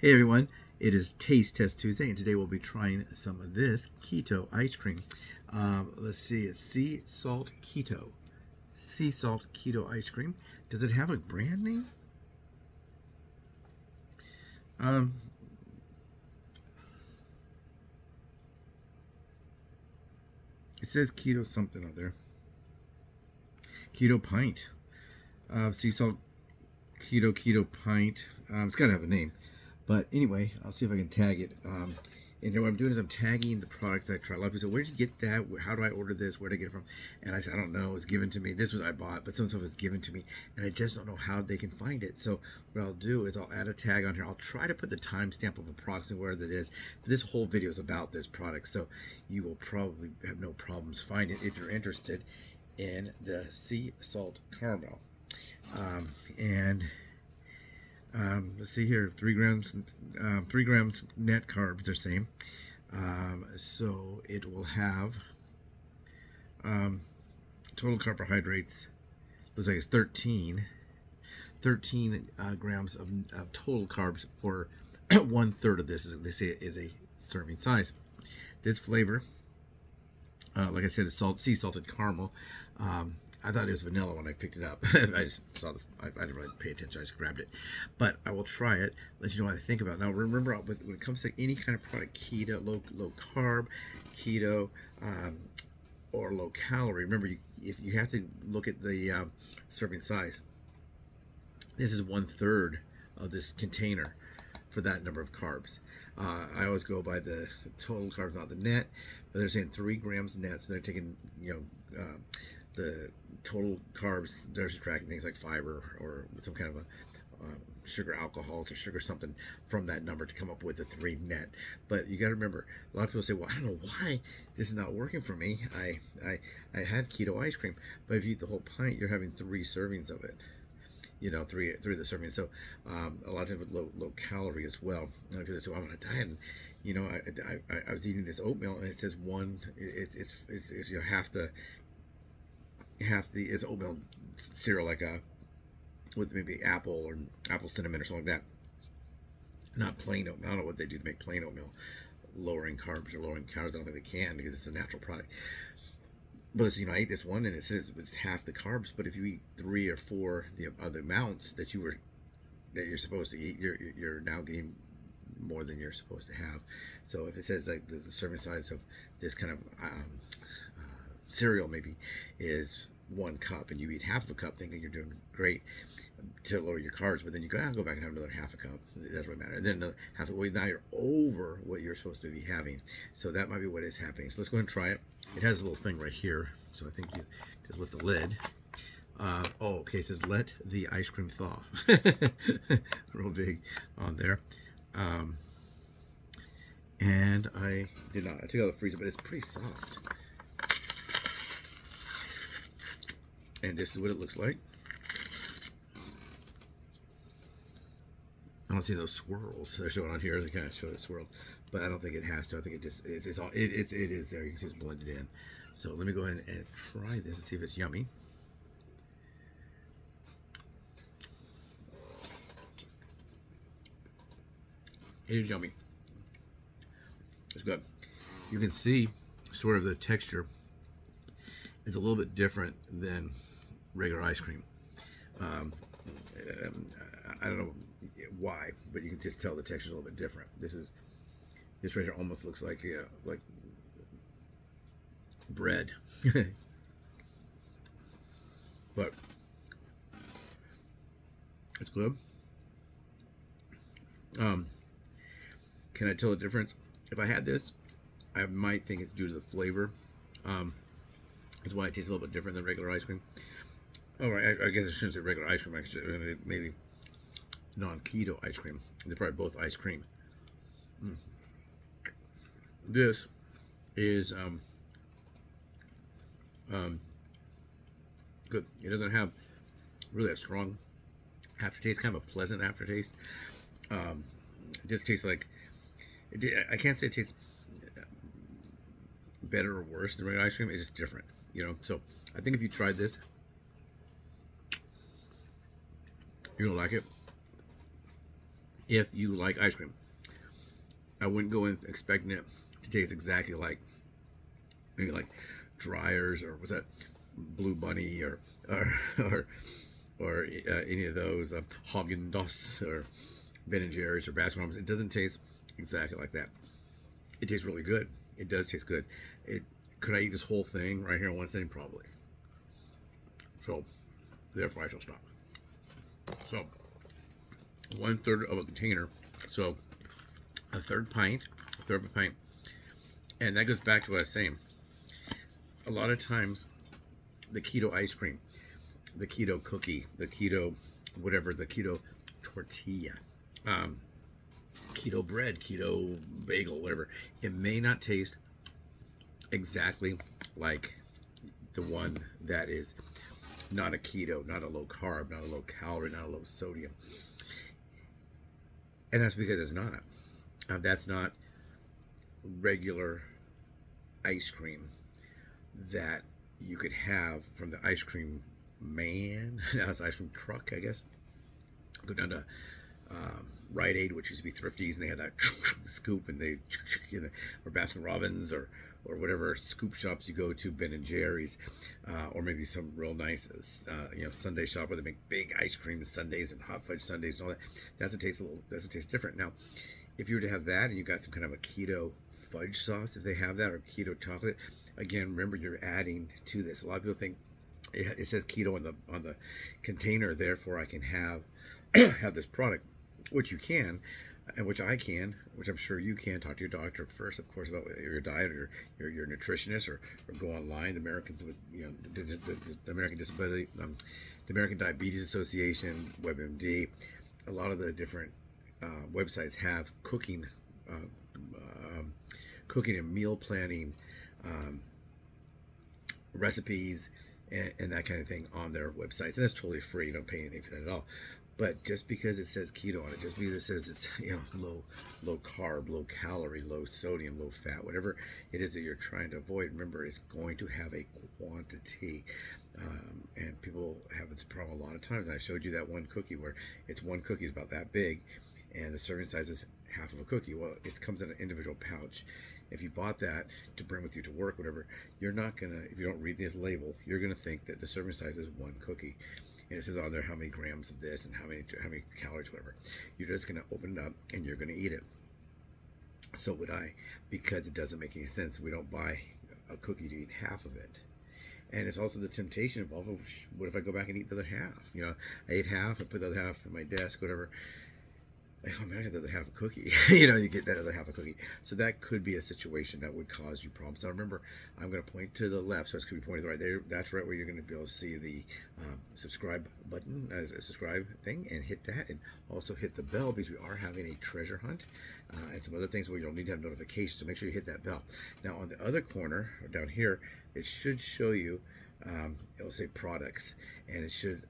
Hey everyone, it is Taste Test Tuesday, and today we'll be trying some of this keto ice cream. Let's see, it's sea salt keto. Sea salt keto ice cream. Does it have a brand name? Um, it says keto something out there. Keto Pint. Sea salt keto pint. It's got to have a name. But anyway, I'll see if I can tag it. And what I'm doing is I'm tagging the products I try. A lot of people say, "Where did you get that? How do I order this? Where did I get it from?" And I said, "I don't know. It was given to me. This was I bought, but some stuff was given to me, and I just don't know how they can find it." So what I'll do is I'll add a tag on here. I'll try to put the timestamp of approximately where that is. This whole video is about this product, so you will probably have no problems finding it if you're interested in the sea salt caramel. And let's see here, 3 grams, 3 grams net carbs are same. So it will have total carbohydrates. Looks like it's 13 grams of total carbs for 1/3 of this. They say it is a serving size. This flavor, like I said, is sea salted caramel. I thought it was vanilla when I picked it up. I just saw I didn't really pay attention. I just grabbed it. But I will try it. Let you know what I think about it. Now, remember, when it comes to any kind of product, keto, low carb, keto, or low calorie, remember, if you have to look at the serving size. This is 1/3 of this container for that number of carbs. I always go by the total carbs, not the net. But they're saying 3 grams net, so they're taking, the total carbs, they're subtracting things like fiber or some kind of a sugar alcohols or sugar something from that number to come up with the 3 net. But you got to remember, a lot of people say, "Well, I don't know why this is not working for me. I had keto ice cream," but if you eat the whole pint, you're having 3 servings of it. Three of the servings. So a lot of times with low calorie as well. And people say, "Well, I'm on a diet." And, I was eating this oatmeal, and it says it's half the is oatmeal cereal, like with maybe apple cinnamon or something like that. Not plain oatmeal. I don't know what they do to make plain oatmeal lowering carbs or lowering calories. I don't think they can because it's a natural product. But I ate this one, and it says it's half the carbs. But if you eat 3 or 4 the other amounts that you're supposed to eat, you're now getting more than you're supposed to have. So if it says like the serving size of this kind of cereal maybe is 1 cup, and you eat half a cup thinking you're doing great to lower your carbs, but then you go back and have another half a cup. It doesn't really matter. And then another half a cup. Now you're over what you're supposed to be having. So that might be what is happening. So let's go ahead and try it. It has a little thing right here, so I think you just lift the lid. Okay, it says let the ice cream thaw. Real big on there. And I did not. I took it out of the freezer, but it's pretty soft. And this is what it looks like. I don't see those swirls they're showing on here. They kind of show it swirled, but I don't think it has to. I think it just it is there. You can see it's blended in. So let me go ahead and try this and see if it's yummy. It is yummy. It's good. You can see sort of the texture is a little bit different than regular ice cream. I don't know why, but you can just tell the texture is a little bit different. This right here almost looks like bread, but it's good. Can I tell the difference? If I had this, I might think it's due to the flavor. That's why it tastes a little bit different than regular ice cream. Oh, I guess I shouldn't say regular ice cream. Actually, maybe non-keto ice cream. They're probably both ice cream. This is good. It doesn't have really a strong aftertaste. Kind of a pleasant aftertaste. It just tastes like I can't say it tastes better or worse than regular ice cream. It's just different, So I think if you tried this, you're gonna like it. if you like ice cream. I wouldn't go in expecting it to taste exactly like maybe like Dryers or was that Blue Bunny or any of those Haagen-Dazs or Ben and Jerry's or Baskin Robbins. It doesn't taste exactly like that. It tastes really good. It does taste good. Could I eat this whole thing right here in one sitting? Probably. So therefore I shall stop. So 1/3 of a container. So a third of a pint. And that goes back to what I was saying. A lot of times the keto ice cream, the keto cookie, the keto whatever, the keto tortilla, keto bread, keto bagel, whatever, it may not taste exactly like the one that is not a keto, not a low carb, not a low calorie, not a low sodium. And that's because it's not. That's not regular ice cream that you could have from the ice cream man. Now it's ice cream truck, I guess. Go down to Rite Aid, which used to be Thrifties, and they had that scoop, and they, or Baskin Robbins, or whatever scoop shops you go to, Ben and Jerry's, or maybe some real nice, Sunday shop where they make big ice cream sundaes and hot fudge sundaes and all that. Doesn't taste different. Now, if you were to have that and you got some kind of a keto fudge sauce, if they have that, or keto chocolate, again, remember you're adding to this. A lot of people think it says keto on the container, therefore I can have have this product, which you can, and which I can, which I'm sure you can. Talk to your doctor first, of course, about your diet or your nutritionist, or go online. The Americans with the American Disability, the American Diabetes Association, WebMD, a lot of the different websites have cooking and meal planning recipes and that kind of thing on their websites, and that's totally free. You don't pay anything for that at all. But just because it says keto on it, just because it says it's low carb, low calorie, low sodium, low fat, whatever it is that you're trying to avoid, remember it's going to have a quantity. And people have this problem a lot of times. I showed you that one cookie where it's one cookie is about that big, and the serving size is half of a cookie. Well, it comes in an individual pouch. If you bought that to bring with you to work, whatever, you're not gonna, if you don't read the label, you're gonna think that the serving size is one cookie. And it says on there how many grams of this and how many calories, whatever. You're just gonna open it up and you're gonna eat it. So would I, because it doesn't make any sense. We don't buy a cookie to eat half of it. And it's also the temptation involved of, what if I go back and eat the other half? I ate half, I put the other half on my desk, whatever. Oh man, I got the other half a cookie. You get that other half a cookie. So that could be a situation that would cause you problems. Now remember, I'm going to point to the left, so it's going to be pointed right there. That's right where you're going to be able to see the subscribe button, as a subscribe thing, and hit that, and also hit the bell, because we are having a treasure hunt and some other things where you'll need to have notifications. So make sure you hit that bell. Now on the other corner, or down here, it should show you. It'll say products, and it should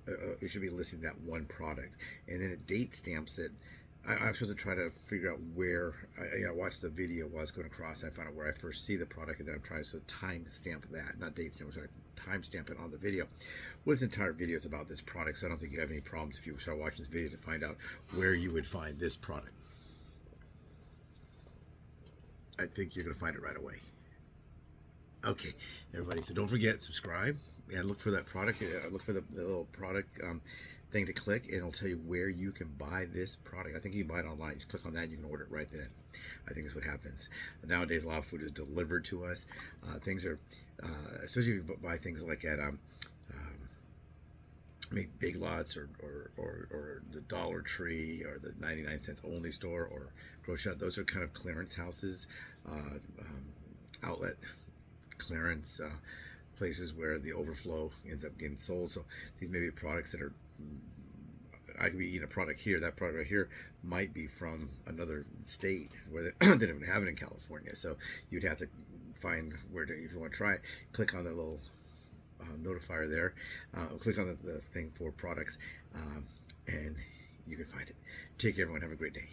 be listing that one product, and then it date stamps it. I'm supposed to try to figure out where I watched the video while I was going across. And I found out where I first see the product, and then I'm trying to time stamp that, not date stamp, so I time stamp it on the video. Well, this entire video is about this product, so I don't think you'd have any problems if you start watching this video to find out where you would find this product. I think you're going to find it right away. Okay, everybody, so don't forget, subscribe and look for that product. Look for the little product thing to click, and it'll tell you where you can buy this product. I think you can buy it online. Just click on that and you can order it right then. I think that's what happens. Nowadays, a lot of food is delivered to us. Things are, especially if you buy things like at maybe Big Lots or the Dollar Tree or the 99-cents only store or grocery shop. Those are kind of clearance houses, outlet clearance places where the overflow ends up getting sold. So these may be products that are, I could be eating a product here. That product right here might be from another state where they don't even have it in California. So you'd have to find where to, if you want to try it, click on the little notifier there, click on the thing for products, and you can find it. Take care, everyone. Have a great day.